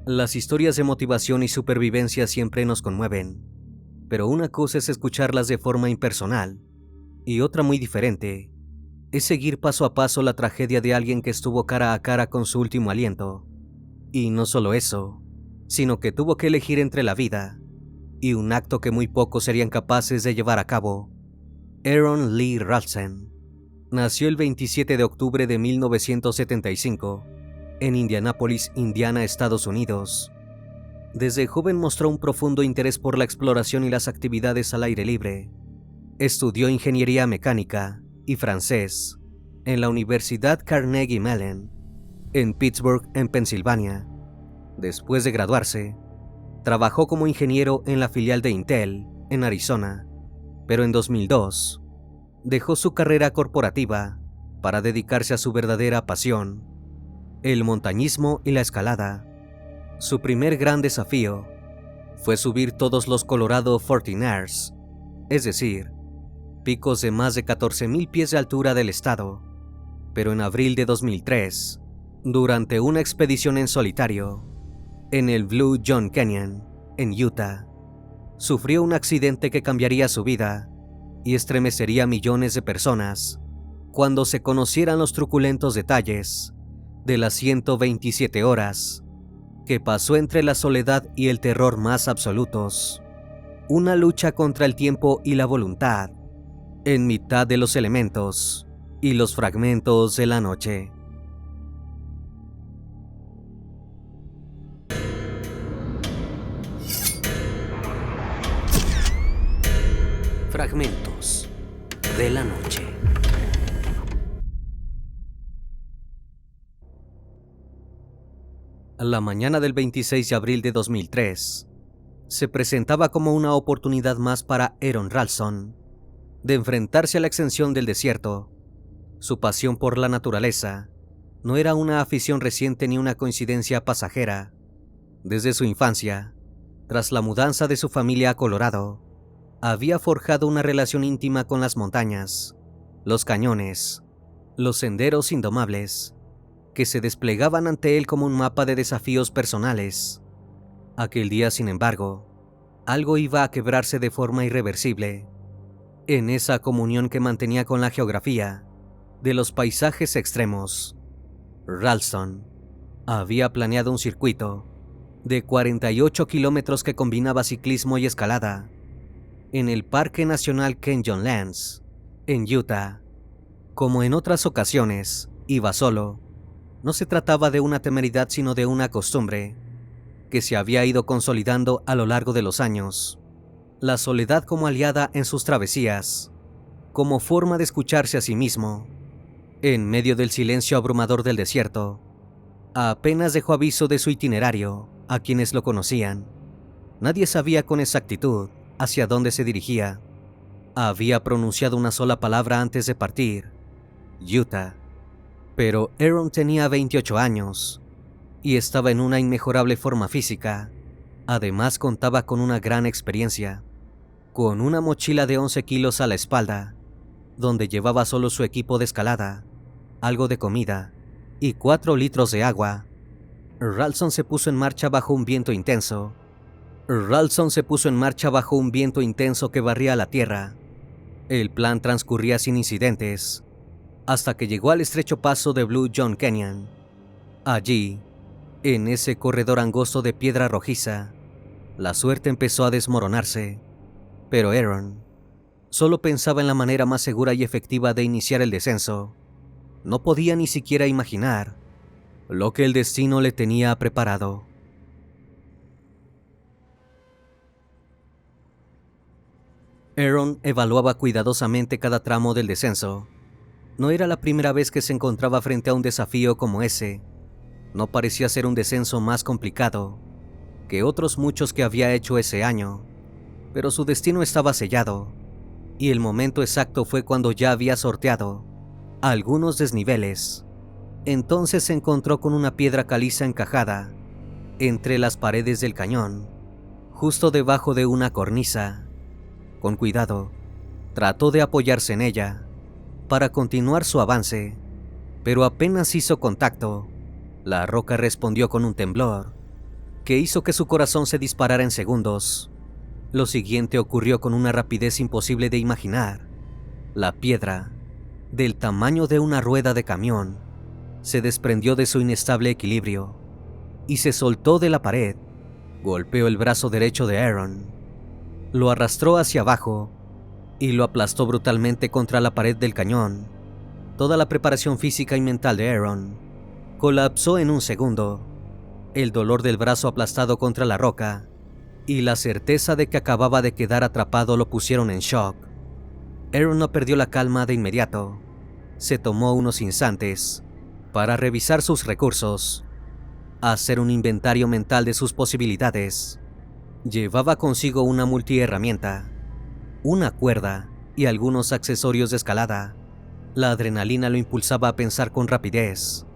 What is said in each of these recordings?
Las historias de motivación y supervivencia siempre nos conmueven, pero una cosa es escucharlas de forma impersonal y otra muy diferente es seguir paso a paso la tragedia de alguien que estuvo cara a cara con su último aliento. Y no solo eso, sino que tuvo que elegir entre la vida y un acto que muy pocos serían capaces de llevar a cabo. Aaron Lee Ralston nació el 27 de octubre de 1975 en Indianápolis, Indiana, Estados Unidos. Desde joven mostró un profundo interés por la exploración y las actividades al aire libre. Estudió ingeniería mecánica y francés en la Universidad Carnegie Mellon, en Pittsburgh, en Pensilvania. Después de graduarse, trabajó como ingeniero en la filial de Intel, en Arizona, pero en 2002 dejó su carrera corporativa para dedicarse a su verdadera pasión, el montañismo y la escalada. Su primer gran desafío fue subir todos los Colorado 14ers, es decir, picos de más de 14,000 pies de altura del estado, pero en abril de 2003, durante una expedición en solitario, en el Blue John Canyon, en Utah, sufrió un accidente que cambiaría su vida y estremecería a millones de personas cuando se conocieran los truculentos detalles de las 127 horas que pasó entre la soledad y el terror más absolutos. Una lucha contra el tiempo y la voluntad, en mitad de los elementos y los fragmentos de la noche. Fragmentos de la noche. La mañana del 26 de abril de 2003 se presentaba como una oportunidad más para Aaron Ralston de enfrentarse a la extensión del desierto. Su pasión por la naturaleza no era una afición reciente ni una coincidencia pasajera. Desde su infancia, tras la mudanza de su familia a Colorado, había forjado una relación íntima con las montañas, los cañones, los senderos indomables, que se desplegaban ante él como un mapa de desafíos personales. Aquel día, sin embargo, algo iba a quebrarse de forma irreversible. En esa comunión que mantenía con la geografía de los paisajes extremos, Ralston había planeado un circuito de 48 kilómetros que combinaba ciclismo y escalada en el Parque Nacional Canyonlands, en Utah. Como en otras ocasiones, iba solo. No se trataba de una temeridad, sino de una costumbre que se había ido consolidando a lo largo de los años. La soledad como aliada en sus travesías, como forma de escucharse a sí mismo. En medio del silencio abrumador del desierto, apenas dejó aviso de su itinerario a quienes lo conocían. Nadie sabía con exactitud hacia dónde se dirigía. Había pronunciado una sola palabra antes de partir: Utah. Pero Aaron tenía 28 años y estaba en una inmejorable forma física. Además, contaba con una gran experiencia, con una mochila de 11 kilos a la espalda, donde llevaba solo su equipo de escalada, algo de comida y 4 litros de agua. Ralston se puso en marcha bajo un viento intenso. Que barría la tierra. El plan transcurría sin incidentes, hasta que llegó al estrecho paso de Blue John Canyon. Allí, en ese corredor angosto de piedra rojiza, la suerte empezó a desmoronarse. Pero Aaron solo pensaba en la manera más segura y efectiva de iniciar el descenso. No podía ni siquiera imaginar lo que el destino le tenía preparado. Aaron evaluaba cuidadosamente cada tramo del descenso. No era la primera vez que se encontraba frente a un desafío como ese. No parecía ser un descenso más complicado que otros muchos que había hecho ese año, pero su destino estaba sellado, y el momento exacto fue cuando ya había sorteado algunos desniveles. Entonces se encontró con una piedra caliza encajada entre las paredes del cañón, justo debajo de una cornisa. Con cuidado, trató de apoyarse en ella para continuar su avance, pero apenas hizo contacto, la roca respondió con un temblor que hizo que su corazón se disparara en segundos. Lo siguiente ocurrió con una rapidez imposible de imaginar. La piedra, del tamaño de una rueda de camión, se desprendió de su inestable equilibrio y se soltó de la pared. Golpeó el brazo derecho de Aaron, lo arrastró hacia abajo y lo aplastó brutalmente contra la pared del cañón. Toda la preparación física y mental de Aaron colapsó en un segundo. El dolor del brazo aplastado contra la roca y la certeza de que acababa de quedar atrapado lo pusieron en shock. Aaron no perdió la calma de inmediato. Se tomó unos instantes para revisar sus recursos, hacer un inventario mental de sus posibilidades. Llevaba consigo una multiherramienta, una cuerda y algunos accesorios de escalada. La adrenalina lo impulsaba a pensar con rapidez,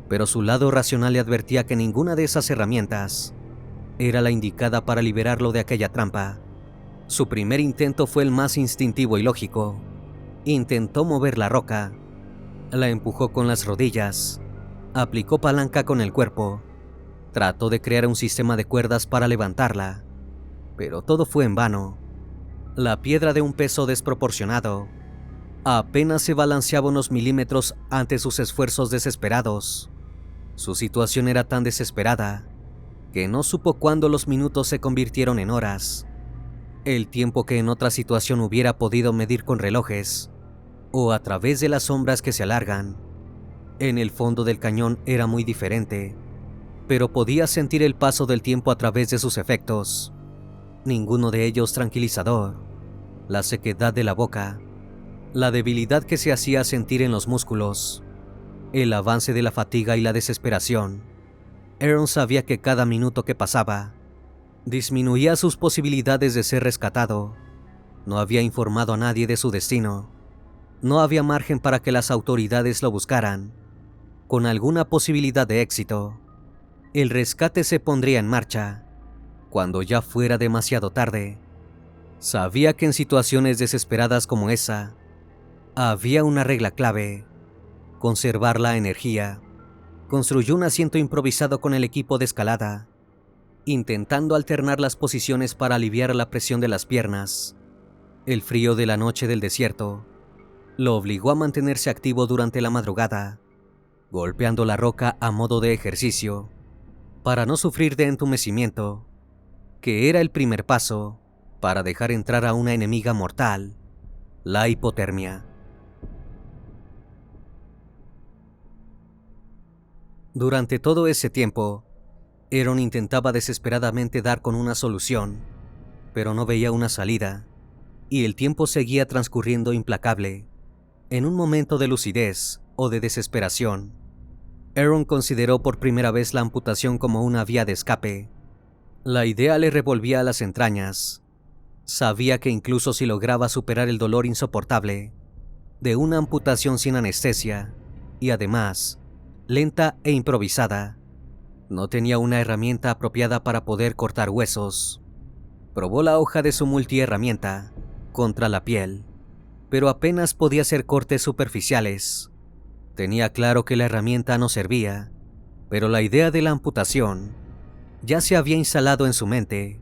pero su lado racional le advertía que ninguna de esas herramientas era la indicada para liberarlo de aquella trampa. Su primer intento fue el más instintivo y lógico. Intentó mover la roca, la empujó con las rodillas, aplicó palanca con el cuerpo, trató de crear un sistema de cuerdas para levantarla, pero todo fue en vano. La piedra, de un peso desproporcionado, apenas se balanceaba unos milímetros ante sus esfuerzos desesperados. Su situación era tan desesperada que no supo cuándo los minutos se convirtieron en horas. El tiempo que en otra situación hubiera podido medir con relojes o a través de las sombras que se alargan. En el fondo del cañón era muy diferente, pero podía sentir el paso del tiempo a través de sus efectos. Ninguno de ellos tranquilizador. La sequedad de la boca, la debilidad que se hacía sentir en los músculos, el avance de la fatiga y la desesperación. Aaron sabía que cada minuto que pasaba disminuía sus posibilidades de ser rescatado. No había informado a nadie de su destino. No había margen para que las autoridades lo buscaran. Con alguna posibilidad de éxito, el rescate se pondría en marcha cuando ya fuera demasiado tarde. Sabía que en situaciones desesperadas como esa, había una regla clave: conservar la energía. Construyó un asiento improvisado con el equipo de escalada, intentando alternar las posiciones para aliviar la presión de las piernas. El frío de la noche del desierto lo obligó a mantenerse activo durante la madrugada, golpeando la roca a modo de ejercicio, para no sufrir de entumecimiento, que era el primer paso para dejar entrar a una enemiga mortal: la hipotermia. Durante todo ese tiempo, Aaron intentaba desesperadamente dar con una solución, pero no veía una salida, y el tiempo seguía transcurriendo implacable. En un momento de lucidez o de desesperación, Aaron consideró por primera vez la amputación como una vía de escape. La idea le revolvía a las entrañas. Sabía que incluso si lograba superar el dolor insoportable de una amputación sin anestesia, y además lenta e improvisada, no tenía una herramienta apropiada para poder cortar huesos. Probó la hoja de su multiherramienta contra la piel, pero apenas podía hacer cortes superficiales. Tenía claro que la herramienta no servía, pero la idea de la amputación ya se había instalado en su mente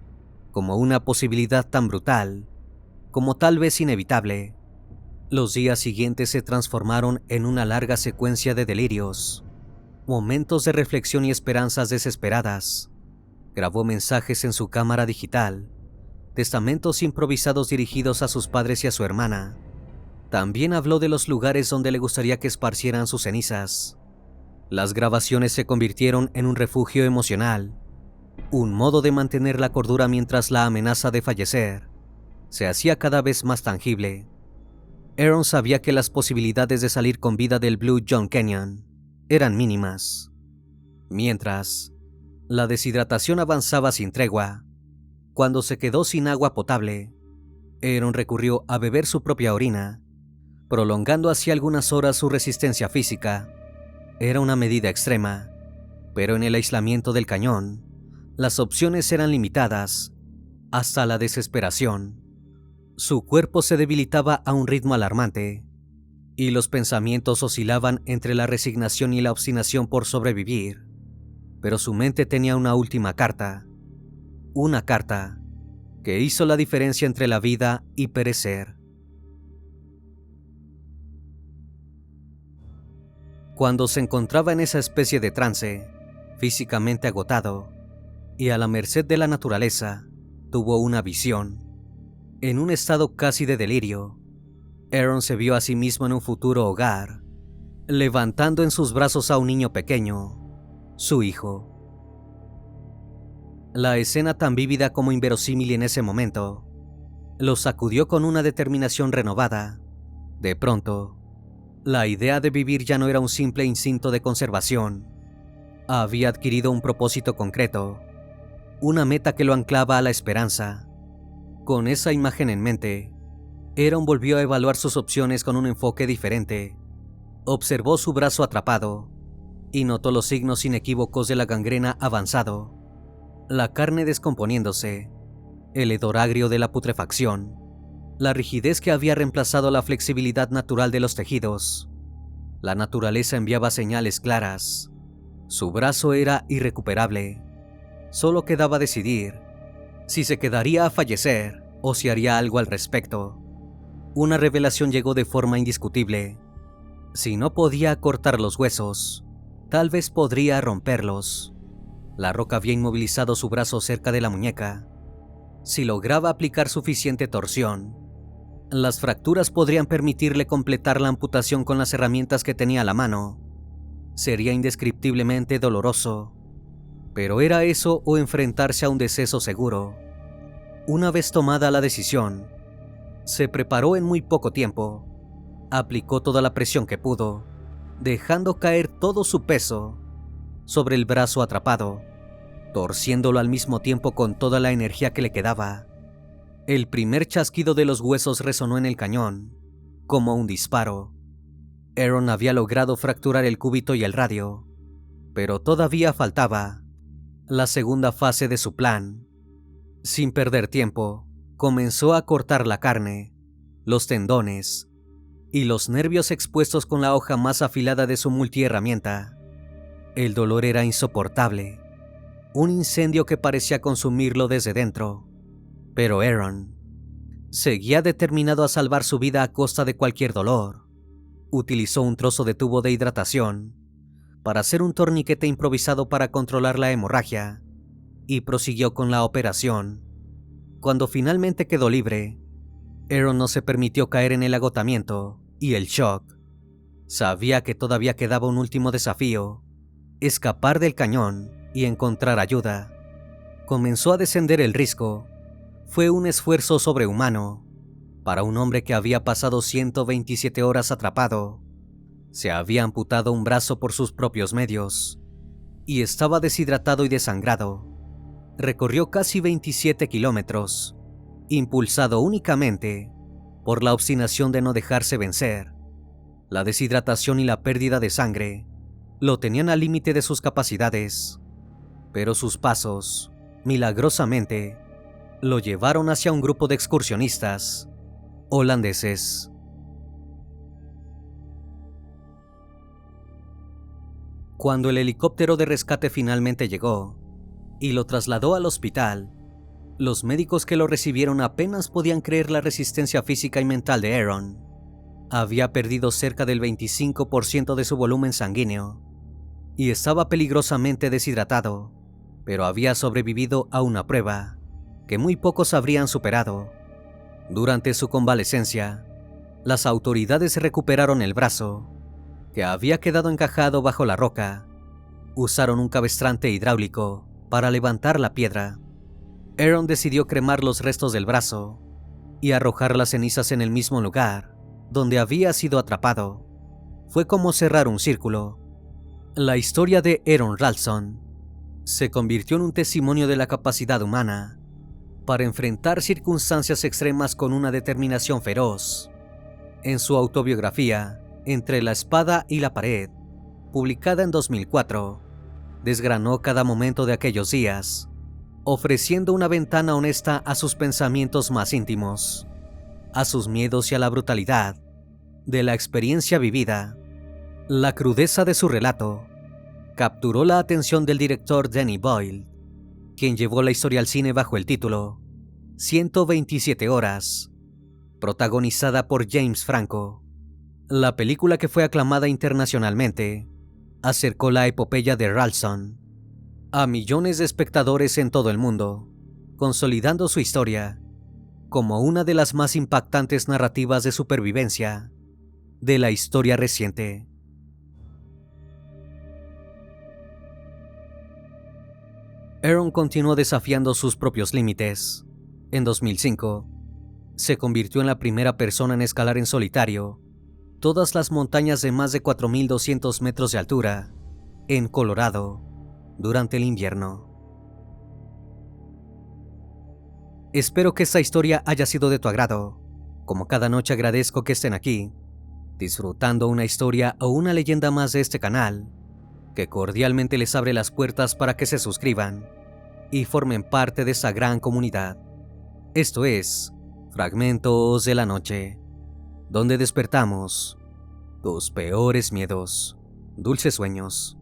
como una posibilidad tan brutal, como tal vez inevitable. Los días siguientes se transformaron en una larga secuencia de delirios, momentos de reflexión y esperanzas desesperadas. Grabó mensajes en su cámara digital, testamentos improvisados dirigidos a sus padres y a su hermana. También habló de los lugares donde le gustaría que esparcieran sus cenizas. Las grabaciones se convirtieron en un refugio emocional, un modo de mantener la cordura mientras la amenaza de fallecer se hacía cada vez más tangible. Aaron sabía que las posibilidades de salir con vida del Blue John Canyon eran mínimas. Mientras, la deshidratación avanzaba sin tregua. Cuando se quedó sin agua potable, Aaron recurrió a beber su propia orina, prolongando así algunas horas su resistencia física. Era una medida extrema, pero en el aislamiento del cañón, las opciones eran limitadas, hasta la desesperación. Su cuerpo se debilitaba a un ritmo alarmante, y los pensamientos oscilaban entre la resignación y la obstinación por sobrevivir. pero su mente tenía una última carta. Una carta que hizo la diferencia entre la vida y perecer. Cuando se encontraba en esa especie de trance, físicamente agotado y a la merced de la naturaleza, tuvo una visión. En un estado casi de delirio, Aaron se vio a sí mismo en un futuro hogar, levantando en sus brazos a un niño pequeño, su hijo. La escena, tan vívida como inverosímil en ese momento, lo sacudió con una determinación renovada. De pronto, la idea de vivir ya no era un simple instinto de conservación. Había adquirido un propósito concreto, una meta que lo anclaba a la esperanza. Con esa imagen en mente, Aaron volvió a evaluar sus opciones con un enfoque diferente. Observó su brazo atrapado y notó los signos inequívocos de la gangrena avanzado, la carne descomponiéndose, el hedor agrio de la putrefacción, la rigidez que había reemplazado la flexibilidad natural de los tejidos. La naturaleza enviaba señales claras. Su brazo era irrecuperable. Solo quedaba decidir si se quedaría a fallecer o si haría algo al respecto. Una revelación llegó de forma indiscutible. Si no podía cortar los huesos, tal vez podría romperlos. La roca había inmovilizado su brazo cerca de la muñeca. Si lograba aplicar suficiente torsión, las fracturas podrían permitirle completar la amputación con las herramientas que tenía a la mano. Sería indescriptiblemente doloroso, pero era eso o enfrentarse a un deceso seguro. Una vez tomada la decisión, se preparó en muy poco tiempo. Aplicó toda la presión que pudo, dejando caer todo su peso sobre el brazo atrapado, torciéndolo al mismo tiempo con toda la energía que le quedaba. El primer chasquido de los huesos resonó en el cañón, como un disparo. Aaron había logrado fracturar el cúbito y el radio, pero todavía faltaba la segunda fase de su plan. Sin perder tiempo, comenzó a cortar la carne, los tendones y los nervios expuestos con la hoja más afilada de su multiherramienta. El dolor era insoportable, un incendio que parecía consumirlo desde dentro. Pero Aaron seguía determinado a salvar su vida a costa de cualquier dolor. Utilizó un trozo de tubo de hidratación para hacer un torniquete improvisado para controlar la hemorragia y prosiguió con la operación. Cuando finalmente quedó libre, Aaron no se permitió caer en el agotamiento y el shock. Sabía que todavía quedaba un último desafío: escapar del cañón y encontrar ayuda. Comenzó a descender el risco. Fue un esfuerzo sobrehumano para un hombre que había pasado 127 horas atrapado. Se había amputado un brazo por sus propios medios y estaba deshidratado y desangrado. Recorrió casi 27 kilómetros, impulsado únicamente por la obstinación de no dejarse vencer. La deshidratación y la pérdida de sangre lo tenían al límite de sus capacidades, pero sus pasos, milagrosamente, lo llevaron hacia un grupo de excursionistas holandeses. Cuando el helicóptero de rescate finalmente llegó y lo trasladó al hospital, los médicos que lo recibieron apenas podían creer la resistencia física y mental de Aaron. Había perdido cerca del 25% de su volumen sanguíneo y estaba peligrosamente deshidratado, pero había sobrevivido a una prueba que muy pocos habrían superado. Durante su convalecencia, las autoridades recuperaron el brazo, que había quedado encajado bajo la roca. Usaron un cabestrante hidráulico para levantar la piedra. Aaron decidió cremar los restos del brazo y arrojar las cenizas en el mismo lugar donde había sido atrapado. Fue como cerrar un círculo. La historia de Aaron Ralston se convirtió en un testimonio de la capacidad humana para enfrentar circunstancias extremas con una determinación feroz. En su autobiografía, Entre la espada y la pared, publicada en 2004, desgranó cada momento de aquellos días, ofreciendo una ventana honesta a sus pensamientos más íntimos, a sus miedos y a la brutalidad de la experiencia vivida. La crudeza de su relato capturó la atención del director Danny Boyle, quien llevó la historia al cine bajo el título 127 horas, protagonizada por James Franco. La película, que fue aclamada internacionalmente, acercó la epopeya de Ralston a millones de espectadores en todo el mundo, consolidando su historia como una de las más impactantes narrativas de supervivencia de la historia reciente. Aaron continuó desafiando sus propios límites. En 2005, se convirtió en la primera persona en escalar en solitario todas las montañas de más de 4.200 metros de altura en Colorado durante el invierno. Espero que esta historia haya sido de tu agrado. Como cada noche, agradezco que estén aquí, disfrutando una historia o una leyenda más de este canal, que cordialmente les abre las puertas para que se suscriban y formen parte de esta gran comunidad. Esto es Fragmentos de la Noche, donde despertamos tus peores miedos. Dulces sueños.